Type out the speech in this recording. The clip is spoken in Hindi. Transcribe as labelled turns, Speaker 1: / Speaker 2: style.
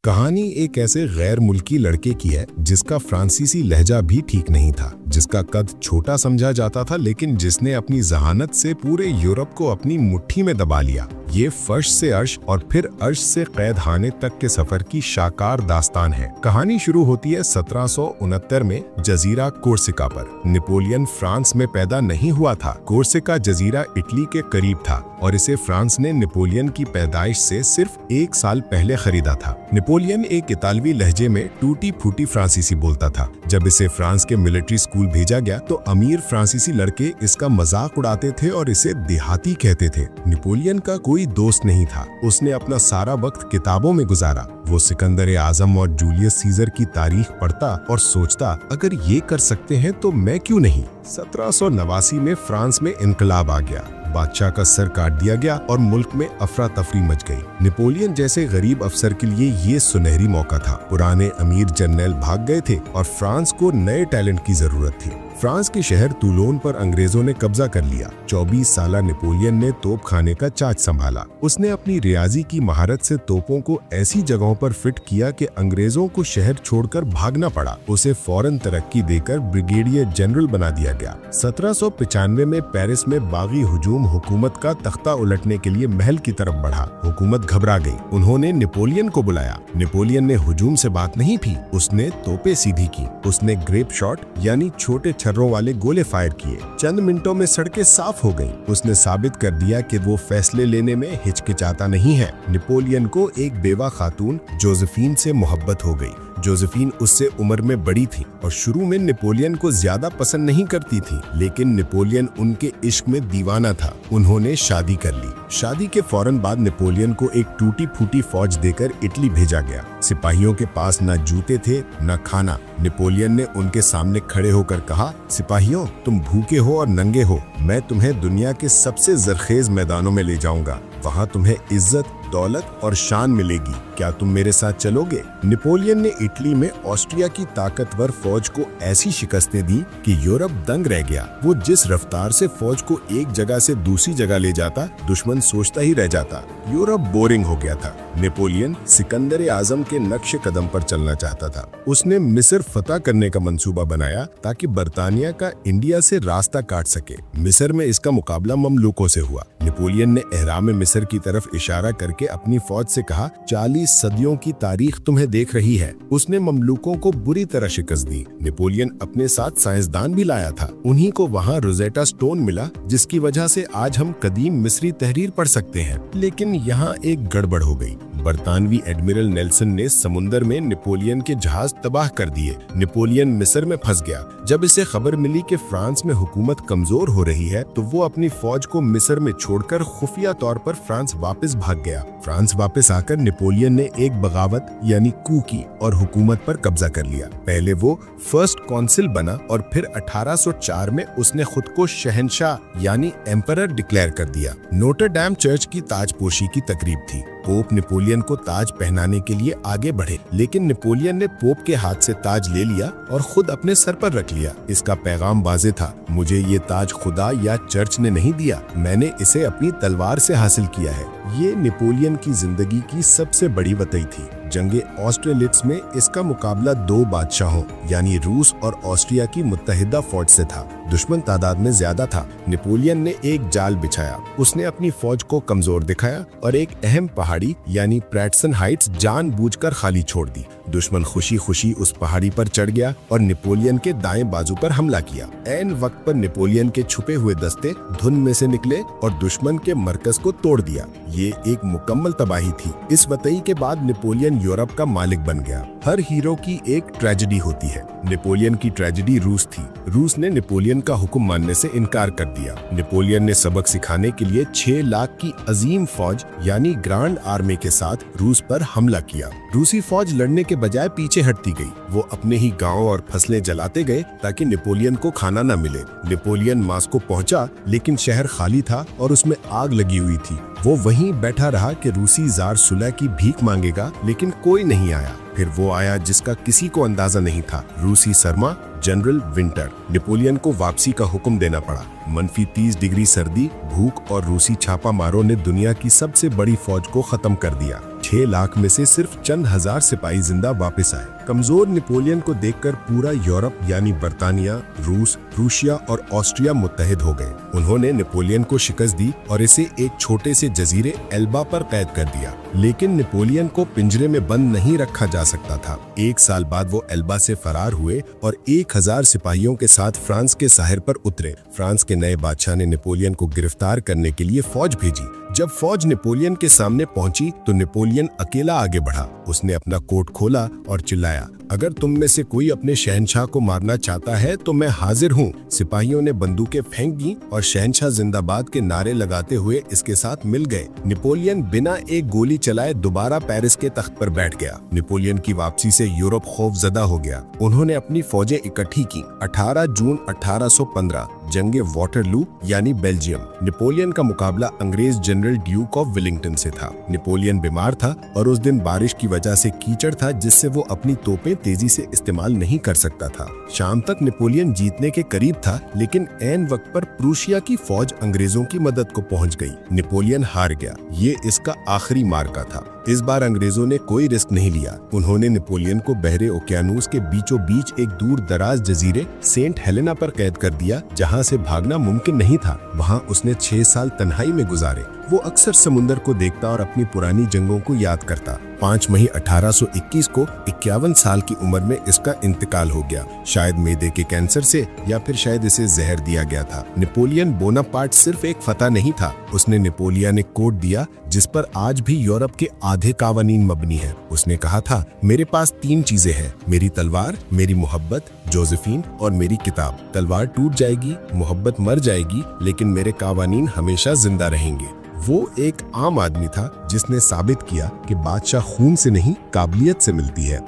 Speaker 1: कहानी एक ऐसे गैर मुल्की लड़के की है जिसका फ्रांसीसी लहजा भी ठीक नहीं था, जिसका कद छोटा समझा जाता था, लेकिन जिसने अपनी जहानत से पूरे यूरोप को अपनी मुट्ठी में दबा लिया। ये फर्श से अर्श और फिर अर्श से कैद खाने तक के सफर की शाकार दास्तान है। कहानी शुरू होती है 1769 में जजीरा कोर्सिका पर। नेपोलियन फ्रांस में पैदा नहीं हुआ था। कोर्सिका जजीरा इटली के करीब था और इसे फ्रांस ने नेपोलियन की पैदाइश से सिर्फ 1 साल पहले खरीदा था। नेपोलियन एक इतालवी लहजे में टूटी फूटी फ्रांसीसी बोलता था। जब इसे फ्रांस के मिलिट्री स्कूल भेजा गया तो अमीर फ्रांसीसी लड़के इसका मजाक उड़ाते थे और इसे देहाती कहते थे। नेपोलियन का कोई दोस्त नहीं था। उसने अपना सारा वक्त किताबों में गुजारा। वो सिकंदर आजम और जूलियस सीजर की तारीख पढ़ता और सोचता, अगर ये कर सकते हैं तो मैं क्यों नहीं। 1789 में फ्रांस में इनकलाब आ गया। बादशाह का सर काट दिया गया और मुल्क में अफरा तफरी मच गई। नेपोलियन जैसे गरीब अफसर के लिए ये सुनहरी मौका था। पुराने अमीर जनरल भाग गए थे और फ्रांस को नए टैलेंट की जरूरत थी। फ्रांस के शहर टूलोन पर अंग्रेजों ने कब्जा कर लिया। 24 साला नेपोलियन ने तोप खाने का चार्ज संभाला। उसने अपनी रियाजी की महारत से तोपों को ऐसी जगहों पर फिट किया कि अंग्रेजों को शहर छोड़कर भागना पड़ा। उसे फौरन तरक्की देकर ब्रिगेडियर जनरल बना दिया गया। 1795 में पेरिस में बागी हुजूम हुकूमत का तख्ता उलटने के लिए महल की तरफ बढ़ा। हुकूमत घबरा गई। उन्होंने नेपोलियन को बुलाया। नेपोलियन ने हुजूम से बात नहीं की। उसने तोपे सीधी की। उसने ग्रेप शॉट यानी छोटे छर्रों वाले गोले फायर किए। चंद मिनटों में सड़कें साफ हो गईं। उसने साबित कर दिया कि वो फैसले लेने में हिचकिचाता नहीं है। नेपोलियन को एक बेवा खातून जोसेफिन से मोहब्बत हो गई। जोसेफिन उससे उम्र में बड़ी थी और शुरू में नेपोलियन को ज्यादा पसंद नहीं करती थी, लेकिन नेपोलियन उनके इश्क में दीवाना था। उन्होंने शादी कर ली। शादी के फौरन बाद नेपोलियन को एक टूटी फूटी फौज देकर इटली भेजा गया। सिपाहियों के पास न जूते थे न खाना। नेपोलियन ने उनके सामने खड़े होकर कहा, सिपाहियों, तुम भूखे हो और नंगे हो। मैं तुम्हें दुनिया के सबसे जरखेज मैदानों में ले जाऊंगा। वहाँ तुम्हें इज्जत, दौलत और शान मिलेगी। क्या तुम मेरे साथ चलोगे? नेपोलियन ने इटली में ऑस्ट्रिया की ताकतवर फौज को ऐसी शिकस्तें दी कि यूरोप दंग रह गया। वो जिस रफ्तार से फौज को एक जगह से दूसरी जगह ले जाता, दुश्मन सोचता ही रह जाता। यूरोप बोरिंग हो गया था। नेपोलियन सिकंदर आजम के नक्शे कदम पर चलना चाहता था। उसने मिस्र फतह करने का मंसूबा बनाया ताकि बर्तानिया का इंडिया से रास्ता काट सके। मिस्र में इसका मुकाबला ममलूकों से हुआ। नेपोलियन ने एहराम मिस्र की तरफ इशारा करके अपनी फौज से कहा, 40 सदियों की तारीख तुम्हें देख रही है। उसने ममलूकों को बुरी तरह शिकस्त दी। नेपोलियन अपने साथ साइंसदान भी लाया था। उन्हीं को वहाँ रोजेटा स्टोन मिला, जिसकी वजह से आज हम कदीम मिस्री तहरीर पढ़ सकते हैं। लेकिन यहाँ एक गड़बड़ हो गई। बरतानवी एडमिरल नेल्सन ने समुंदर में नेपोलियन के जहाज तबाह कर दिए। नेपोलियन मिस्र में फंस गया। जब इसे खबर मिली कि फ्रांस में हुकूमत कमजोर हो रही है तो वो अपनी फौज को मिस्र में छोड़कर खुफिया तौर पर फ्रांस वापस भाग गया। फ्रांस वापस आकर नेपोलियन ने एक बगावत यानी कू की और हुकूमत पर कब्जा कर लिया। पहले वो फर्स्ट कौंसिल बना और फिर 1804 में उसने खुद को शहंशाह यानी एम्परर डिक्लेयर कर दिया। नोटर डैम चर्च की ताजपोशी की तकरीब थी। पोप नेपोलियन को ताज पहनाने के लिए आगे बढ़े, लेकिन नेपोलियन ने पोप के हाथ से ताज ले लिया और खुद अपने सर पर रख लिया। इसका पैगाम वाज़ेह था, मुझे ये ताज खुदा या चर्च ने नहीं दिया, मैंने इसे अपनी तलवार से हासिल किया है। ये नेपोलियन की जिंदगी की सबसे बड़ी वतई थी। जंगे ऑस्ट्रेलिट्स में इसका मुकाबला 2 बादशाहों यानी रूस और ऑस्ट्रिया की मुत्तहिदा फौज से था। दुश्मन तादाद में ज्यादा था। नेपोलियन ने एक जाल बिछाया। उसने अपनी फौज को कमजोर दिखाया और एक अहम पहाड़ी यानी प्रेटसन हाइट्स जानबूझकर खाली छोड़ दी। दुश्मन खुशी खुशी उस पहाड़ी पर चढ़ गया और नेपोलियन के दाएं बाजू पर हमला किया। ऐन वक्त पर नेपोलियन के छुपे हुए दस्ते धुंध में से निकले और दुश्मन के मरकज को तोड़ दिया। ये एक मुकम्मल तबाही थी। इस वतई के बाद नेपोलियन यूरोप का मालिक बन गया। हर हीरो की एक ट्रेजेडी होती है। नेपोलियन की ट्रेजेडी रूस थी। रूस ने नेपोलियन का हुक्म मानने से इनकार कर दिया। नेपोलियन ने सबक सिखाने के लिए 6 लाख की अजीम फौज यानी ग्रांड आर्मी के साथ रूस पर हमला किया। रूसी फौज लड़ने के बजाय पीछे हटती गई। वो अपने ही गांव और फसलें जलाते गए ताकि नेपोलियन को खाना न मिले। नेपोलियन मास्को पहुंचा, लेकिन शहर खाली था और उसमें आग लगी हुई थी। वो वहीं बैठा रहा कि रूसी जार सुलह की भीख मांगेगा, लेकिन कोई नहीं आया। फिर वो आया जिसका किसी को अंदाजा नहीं था, रूसी सरमा जनरल विंटर। नेपोलियन को वापसी का हुक्म देना पड़ा। -30 डिग्री सर्दी, भूख और रूसी छापा मारों ने दुनिया की सबसे बड़ी फौज को खत्म कर दिया। 6 लाख में से सिर्फ चंद हजार सिपाही जिंदा वापस आए। कमजोर नेपोलियन को देखकर पूरा यूरोप यानी बर्तानिया, रूस, रूसिया और ऑस्ट्रिया मुत्तहिद हो गए। उन्होंने नेपोलियन को शिकस्त दी और इसे एक छोटे से जजीरे एल्बा पर कैद कर दिया। लेकिन नेपोलियन को पिंजरे में बंद नहीं रखा जा सकता था। 1 साल बाद वो एल्बा से फरार हुए और 1000 सिपाहियों के साथ फ्रांस के साहिर पर उतरे। फ्रांस के नए बादशाह ने नेपोलियन को गिरफ्तार करने के लिए फौज भेजी। जब फौज नेपोलियन के सामने पहुंची तो नेपोलियन अकेला आगे बढ़ा। उसने अपना कोट खोला और चिल्लाया, अगर तुम में से कोई अपने शहंशाह को मारना चाहता है तो मैं हाजिर हूँ। सिपाहियों ने बंदूकें फेंक दी और शहंशाह जिंदाबाद के नारे लगाते हुए इसके साथ मिल गए। नेपोलियन बिना एक गोली चलाए दोबारा पेरिस के तख्त पर बैठ गया। नेपोलियन की वापसी से यूरोप खौफजदा हो गया। उन्होंने अपनी फौजें इकट्ठी की। 18 जून 1815 जंगे वाटरलू यानी बेल्जियम। नेपोलियन का मुकाबला अंग्रेज जनरल ड्यूक ऑफ वेलिंगटन से था। नेपोलियन बीमार था और उस दिन बारिश की वजह से कीचड़ था, जिससे वो अपनी तोपें तेजी से इस्तेमाल नहीं कर सकता था। शाम तक नेपोलियन जीतने के करीब था, लेकिन ऐन वक्त पर प्रूशिया की फौज अंग्रेजों की मदद को पहुंच गई। नेपोलियन हार गया। ये इसका आखिरी मार्का था। इस बार अंग्रेजों ने कोई रिस्क नहीं लिया। उन्होंने नेपोलियन को बहरे ओकियानूस के बीचों बीच एक दूर दराज जजीरे सेंट हेलेना पर कैद कर दिया, जहां से भागना मुमकिन नहीं था। वहां उसने 6 साल तन्हाई में गुजारे। वो अक्सर समुंदर को देखता और अपनी पुरानी जंगों को याद करता। 5 मई 1821 को 51 साल की उम्र में इसका इंतकाल हो गया। शायद मैदे के कैंसर से, या फिर शायद इसे जहर दिया गया था। नेपोलियन बोनापार्ट सिर्फ एक फतह नहीं था, उसने नेपोलियनिक कोड दिया जिस पर आज भी यूरोप के आधे कावानीन मबनी है। उसने कहा था, मेरे पास 3 चीजें हैं, मेरी तलवार, मेरी मोहब्बत जोसेफीन और मेरी किताब। तलवार टूट जाएगी, मोहब्बत मर जाएगी, लेकिन मेरे कावानीन हमेशा जिंदा रहेंगे। वो एक आम आदमी था जिसने साबित किया कि बादशाह खून से नहीं काबिलियत से मिलती है।